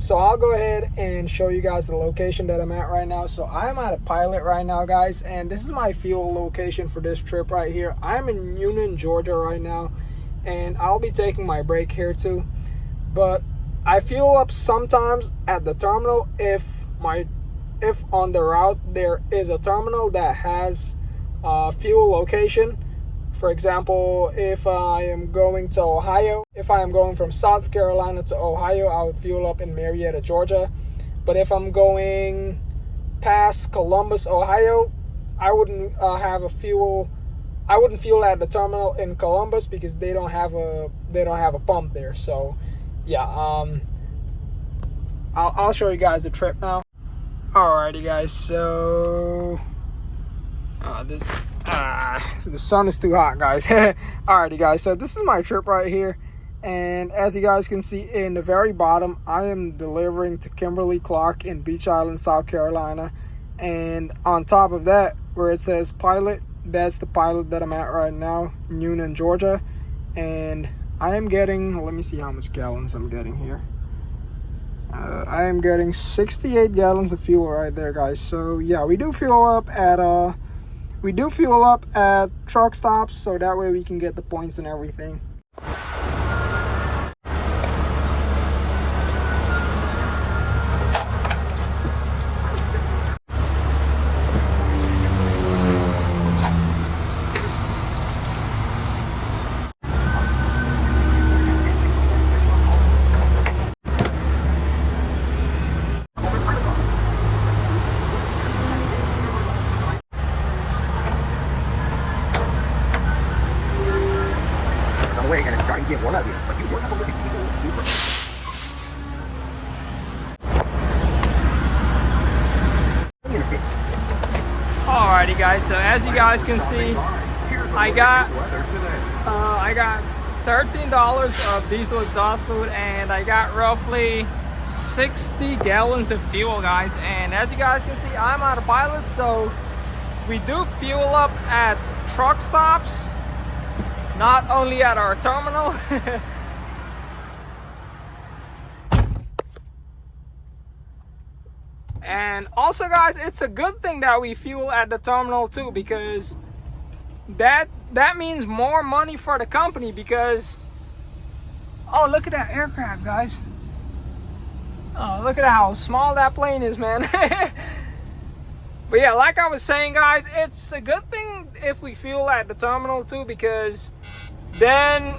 So I'll go ahead and show you guys the location that I'm at right now. So I'm at a Pilot right now, guys, and this is my fuel location for this trip right here. I'm in Union, Georgia right now, and I'll be taking my break here too. But I fuel up sometimes at the terminal if on the route there is a terminal that has fuel location. For example, if I am going to Ohio, if I am going from South Carolina to Ohio, I would fuel up in Marietta, Georgia. But if I'm going past Columbus, Ohio, I wouldn't fuel at the terminal in Columbus because they don't have a pump there. So yeah, I'll show you guys the trip now. Alrighty, guys. So the sun is too hot, guys. Alrighty, guys, so this is my trip right here, and as you guys can see in the very bottom, I am delivering to Kimberly-Clark in Beach Island, South Carolina. And on top of that, where it says Pilot, that's the Pilot that I'm at right now, Union, Georgia. And I am getting, let me see how much gallons I'm getting here. I am getting 68 gallons of fuel right there, guys. So yeah, we do fuel up at truck stops, so that way we can get the points and everything. Alrighty, guys, so as you guys can see, I got $13 of diesel exhaust fluid, and I got roughly 60 gallons of fuel, guys. And as you guys can see, I'm out of Pilot, so we do fuel up at truck stops, not only at our terminal. And also, guys, it's a good thing that we fuel at the terminal too, because that means more money for the company. Because, oh, look at that aircraft, guys. Oh, look at how small that plane is, man. But yeah, like I was saying, guys, it's a good thing if we fuel at the terminal too, because then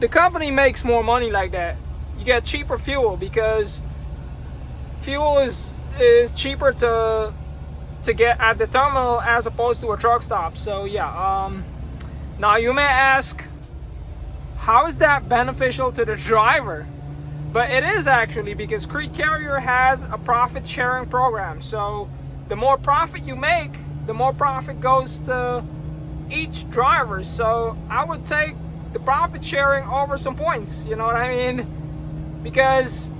the company makes more money like that. You get cheaper fuel, because fuel is cheaper to get at the terminal as opposed to a truck stop. So yeah, now you may ask, how is that beneficial to the driver? But it is actually, because Crete Carrier has a profit sharing program. So the more profit you make, the more profit goes to each driver. So I would take the profit sharing over some points, you know what I mean? Because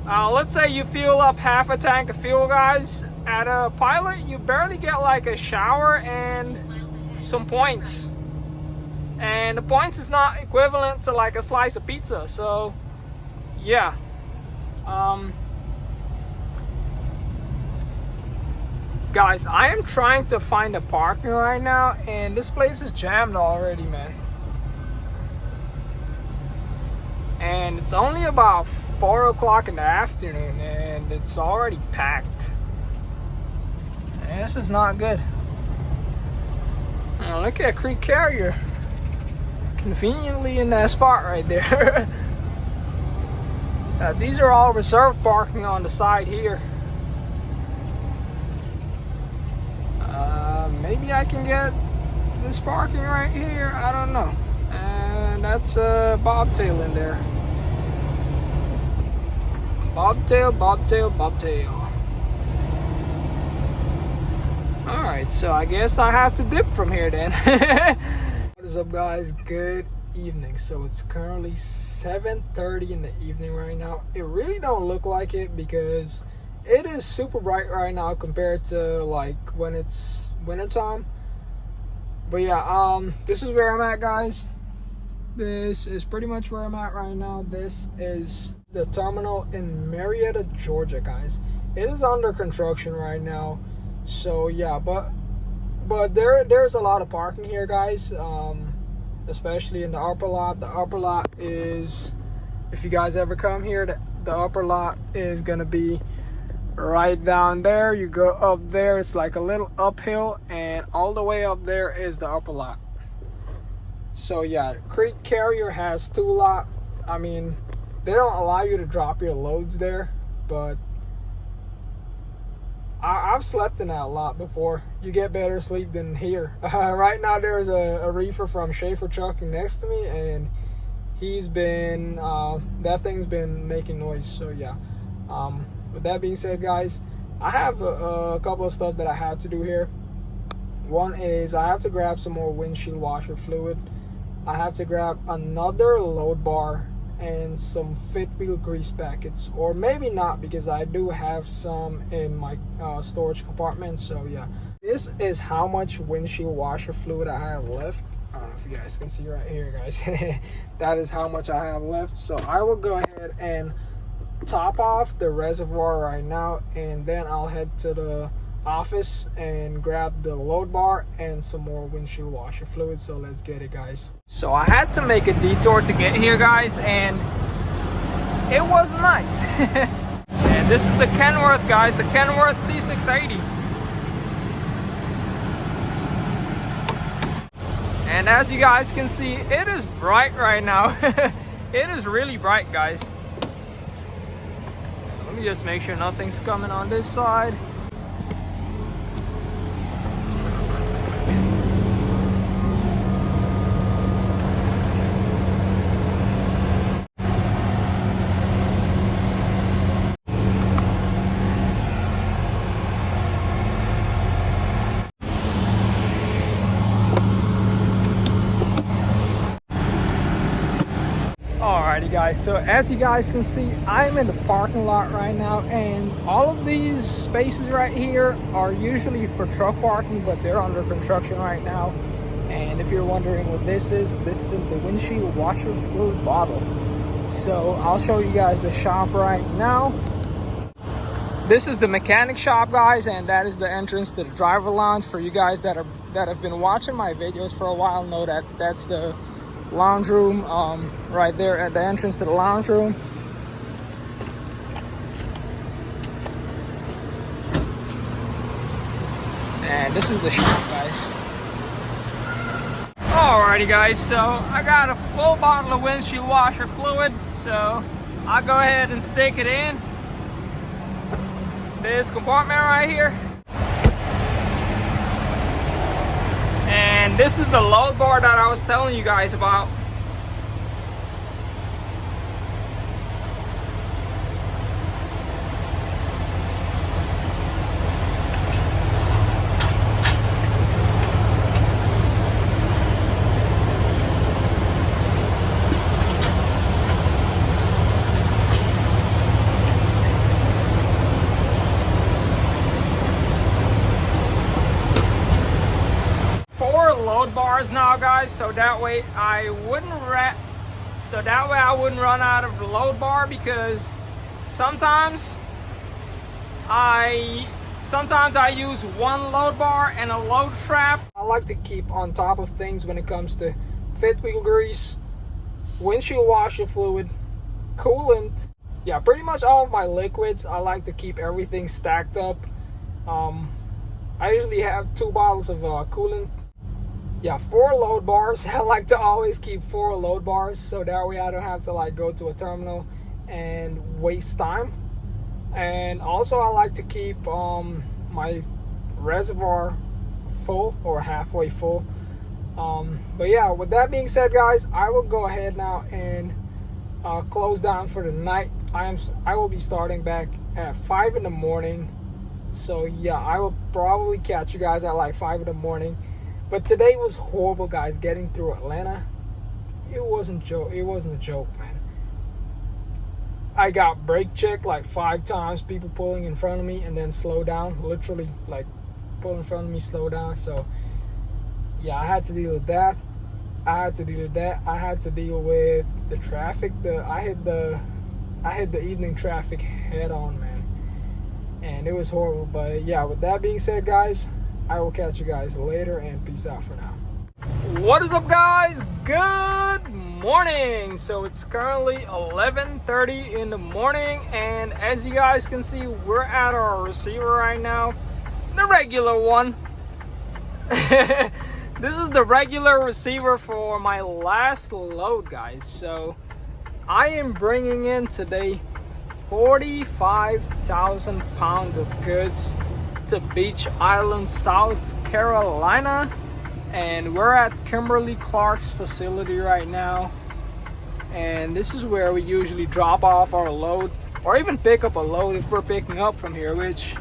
let's say you fuel up half a tank of fuel, guys. At a Pilot, you barely get like a shower and some points. And the points is not equivalent to like a slice of pizza. So yeah. Guys, I am trying to find a parking right now, and this place is jammed already, man. And it's only about 4 o'clock in the afternoon, and it's already packed. And this is not good. Oh, look at Crete Carrier, conveniently in that spot right there. These are all reserved parking on the side here. Maybe I can get this parking right here, I don't know. And that's bobtail in there. Bobtail, bobtail, bobtail. Alright, so I guess I have to dip from here then. What is up, guys? Good evening. So it's currently 7:30 in the evening right now. It really don't look like it because it is super bright right now compared to like when it's wintertime. But yeah, this is where I'm at, guys. This is pretty much where I'm at right now. This is the terminal in Marietta, Georgia, guys. It is under construction right now, so yeah, but there's a lot of parking here, guys, especially in the upper lot. The upper lot is, if you guys ever come here, the upper lot is gonna be right down there. You go up there, it's like a little uphill, and all the way up there is the upper lot. So yeah, Crete Carrier has 2 lot. I mean, they don't allow you to drop your loads there, but I've slept in that lot before. You get better sleep than here. Right now there's a reefer from Schaefer Trucking next to me, and he's been that thing's been making noise. So yeah, with that being said, guys, I have a couple of stuff that I have to do here. One is I have to grab some more windshield washer fluid. I have to grab another load bar and some fifth wheel grease packets, or maybe not, because I do have some in my storage compartment. So yeah, this is how much windshield washer fluid I have left. I don't know if you guys can see right here, guys. That is how much I have left. So I will go ahead and top off the reservoir right now, and then I'll head to the office and grab the load bar and some more windshield washer fluid. So let's get it, guys. So I had to make a detour to get here, guys, and it was nice. And this is the Kenworth, guys, the Kenworth D680. And as you guys can see, it is bright right now. It is really bright, guys. Let me just make sure nothing's coming on this side. Alrighty, guys, so as you guys can see, I'm in the parking lot right now, and all of these spaces right here are usually for truck parking, but they're under construction right now. And if you're wondering what this is the windshield washer fluid bottle. So I'll show you guys the shop right now. This is the mechanic shop, guys, and that is the entrance to the driver lounge. For you guys that have been watching my videos for a while, know that that's the lounge room, right there at the entrance to the lounge room. And this is the shop, guys. Alrighty, guys, so I got a full bottle of windshield washer fluid, so I'll go ahead and stick it in this compartment right here. And this is the load bar that I was telling you guys about. Load bars now, guys, so that way I wouldn't run out of the load bar, because sometimes I use one load bar and a load strap. I like to keep on top of things when it comes to fifth wheel grease, windshield washer fluid, coolant. Yeah, pretty much all of my liquids. I like to keep everything stacked up. I usually have 2 bottles of coolant. Yeah, 4 load bars. I like to always keep 4 load bars, so that way I don't have to like go to a terminal and waste time. And also I like to keep my reservoir full or halfway full. But yeah, with that being said, guys, I will go ahead now and close down for the night. I will be starting back at 5 in the morning. So yeah, I will probably catch you guys at like 5 in the morning. But today was horrible, guys. Getting through Atlanta, it wasn't a joke, man. I got brake checked like 5 times, people pulling in front of me and then slow down, literally like pull in front of me, slow down. So yeah, I had to deal with that. I had to deal with that. I had to deal with the traffic. I hit the evening traffic head on, man, and it was horrible. But yeah, with that being said, guys, I will catch you guys later, and peace out for now. What is up, guys? Good morning. So it's currently 11:30 in the morning, and as you guys can see, we're at our receiver right now, the regular one. This is the regular receiver for my last load, guys. So I am bringing in today 45,000 pounds of goods to Beach Island, South Carolina, and we're at Kimberly-Clark's facility right now, and this is where we usually drop off our load or even pick up a load if we're picking up from here, which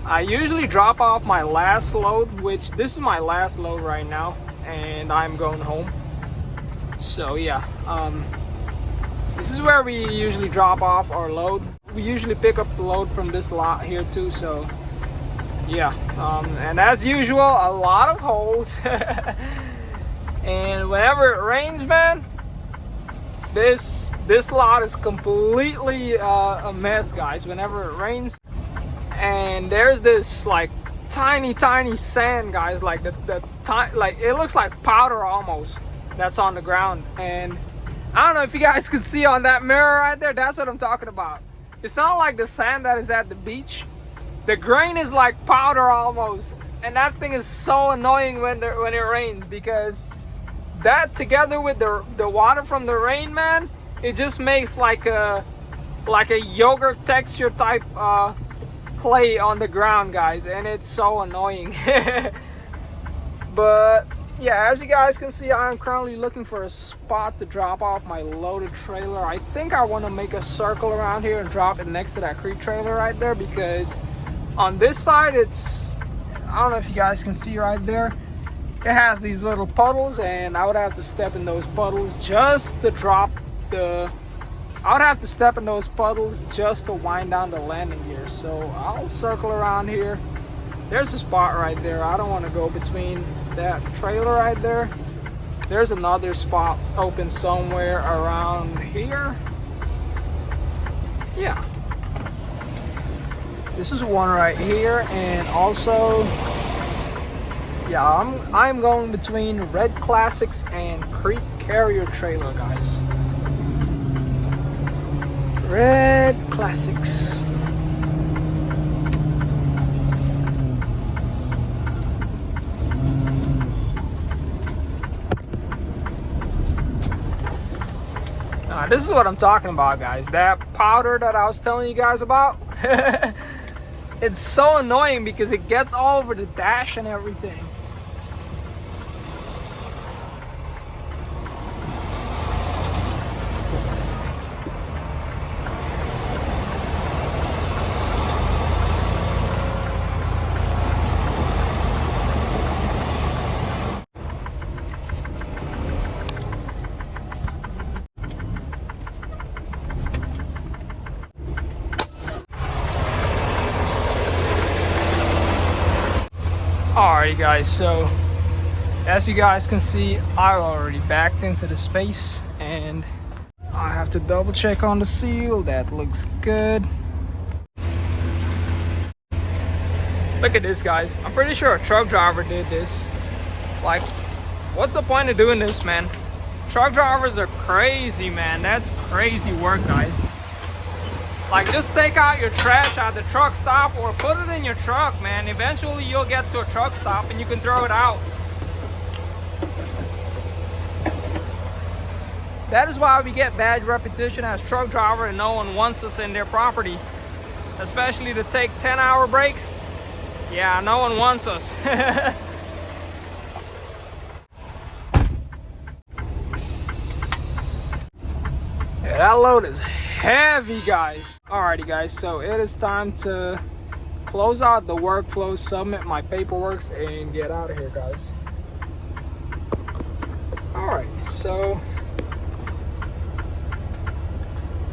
I usually drop off my last load, which this is my last load right now, and I'm going home. So yeah, this is where we usually drop off our load. We usually pick up the load from this lot here too, so yeah. And as usual, a lot of holes. And whenever it rains, man, this lot is completely a mess, guys, whenever it rains. And there's this like tiny sand, guys, like like it looks like powder almost, that's on the ground. And I don't know if you guys can see on that mirror right there, that's what I'm talking about. It's not like the sand that is at the beach. The grain is like powder almost, and that thing is so annoying when it rains, because that together with the water from the rain, man, it just makes like a yogurt texture type clay on the ground, guys, and it's so annoying. But yeah, as you guys can see, I'm currently looking for a spot to drop off my loaded trailer. I think I want to make a circle around here and drop it next to that Crete trailer right there, because on this side, it's, I don't know if you guys can see right there, it has these little puddles, and I would have to step in those puddles just to drop the, I would have to step in those puddles just to wind down the landing gear. So I'll circle around here. There's a spot right there. I don't want to go between that trailer right there. There's another spot open somewhere around here. Yeah. This is one right here, and also, yeah, I'm going between Red Classics and Crete Carrier trailer, guys. Red Classics. This is what I'm talking about, guys. That powder that I was telling you guys about. It's so annoying because it gets all over the dash and everything. Alrighty, guys, so as you guys can see, I already backed into the space, and I have to double check on the seal. That looks good. Look at this, guys. I'm pretty sure a truck driver did this. Like, what's the point of doing this, man? Truck drivers are crazy, man. That's crazy work, guys. Like, just take out your trash at the truck stop or put it in your truck, man. Eventually you'll get to a truck stop and you can throw it out. That is why we get bad reputation as truck driver and no one wants us in their property. Especially to take 10-hour breaks. Yeah, no one wants us. Yeah, that load is heavy, guys. Alrighty, guys, so it is time to close out the workflow, submit my paperwork, and get out of here, guys. Alright, so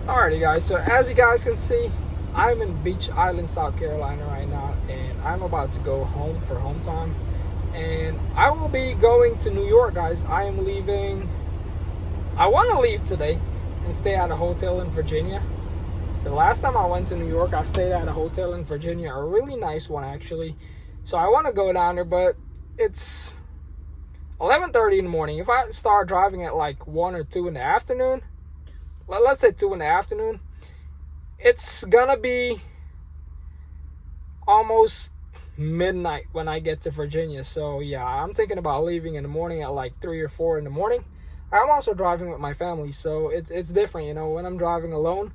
alrighty, guys, so as you guys can see, I'm in Beach Island, South Carolina right now, and I'm about to go home for home time. and I will be going to New York, guys. I am leaving. I want to leave today and stay at a hotel in Virginia. The last time I went to New York, I stayed at a hotel in Virginia, a really nice one actually. So I want to go down there, but it's 11:30 in the morning. If I start driving at like 1 or 2 in the afternoon, let's say 2 in the afternoon, it's gonna be almost midnight when I get to Virginia. So yeah, I'm thinking about leaving in the morning at like 3 or 4 in the morning. I'm also driving with my family, so it's different, you know. When I'm driving alone,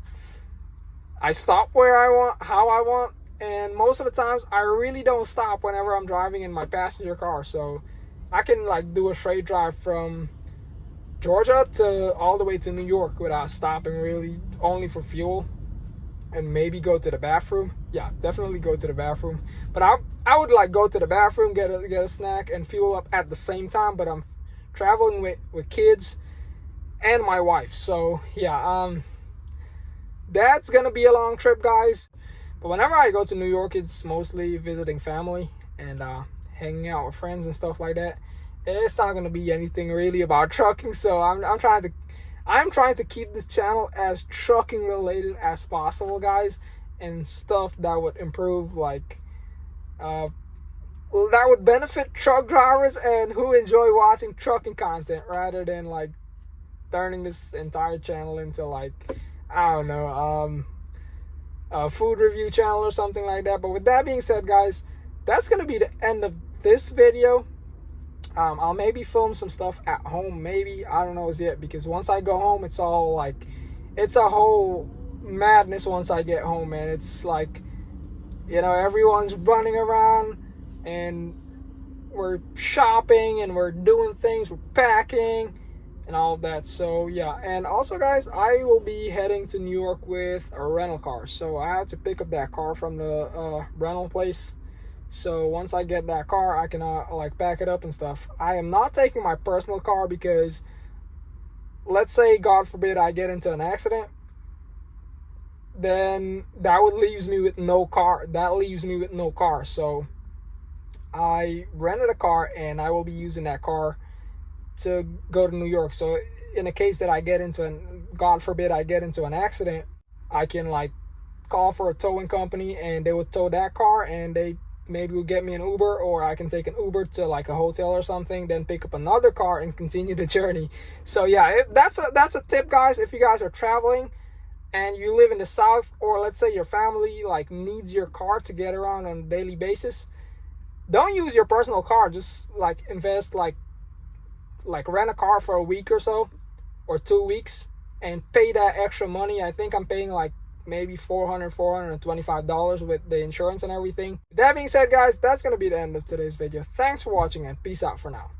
I stop where I want, how I want, and most of the times I really don't stop whenever I'm driving in my passenger car. So I can like do a straight drive from Georgia to all the way to New York without stopping, really, only for fuel and maybe go to the bathroom. Yeah, definitely go to the bathroom. But I would like go to the bathroom, get a snack and fuel up at the same time. But I'm traveling with kids and my wife. So yeah, that's gonna be a long trip, guys. But whenever I go to New York, it's mostly visiting family and hanging out with friends and stuff like that. It's not gonna be anything really about trucking. So I'm trying to keep this channel as trucking related as possible, guys, and stuff that would improve, like that would benefit truck drivers and who enjoy watching trucking content, rather than like turning this entire channel into like, I don't know, a food review channel or something like that. But with that being said, guys, that's gonna be the end of this video. I'll maybe film some stuff at home, maybe, I don't know as yet, because once I go home, it's all like, it's a whole madness once I get home, man. It's like, you know, everyone's running around and we're shopping and we're doing things, we're packing and all of that. So yeah, and also, guys, I will be heading to New York with a rental car, so I have to pick up that car from the rental place. So once I get that car, I can like pack it up and stuff. I am not taking my personal car because, let's say, God forbid, I get into an accident, then that would leaves me with no car. So I rented a car and I will be using that car to go to New York. So in the case that I get into God forbid, I get into an accident, I can like call for a towing company and they would tow that car, and they maybe will get me an Uber, or I can take an Uber to like a hotel or something, then pick up another car and continue the journey. So yeah, that's a tip, guys. If you guys are traveling and you live in the South, or let's say your family like needs your car to get around on a daily basis, don't use your personal car. Just like invest, like rent a car for a week or so, or 2 weeks, and pay that extra money. I think I'm paying like maybe $425 with the insurance and everything. That being said, guys, that's gonna be the end of today's video. Thanks for watching and peace out for now.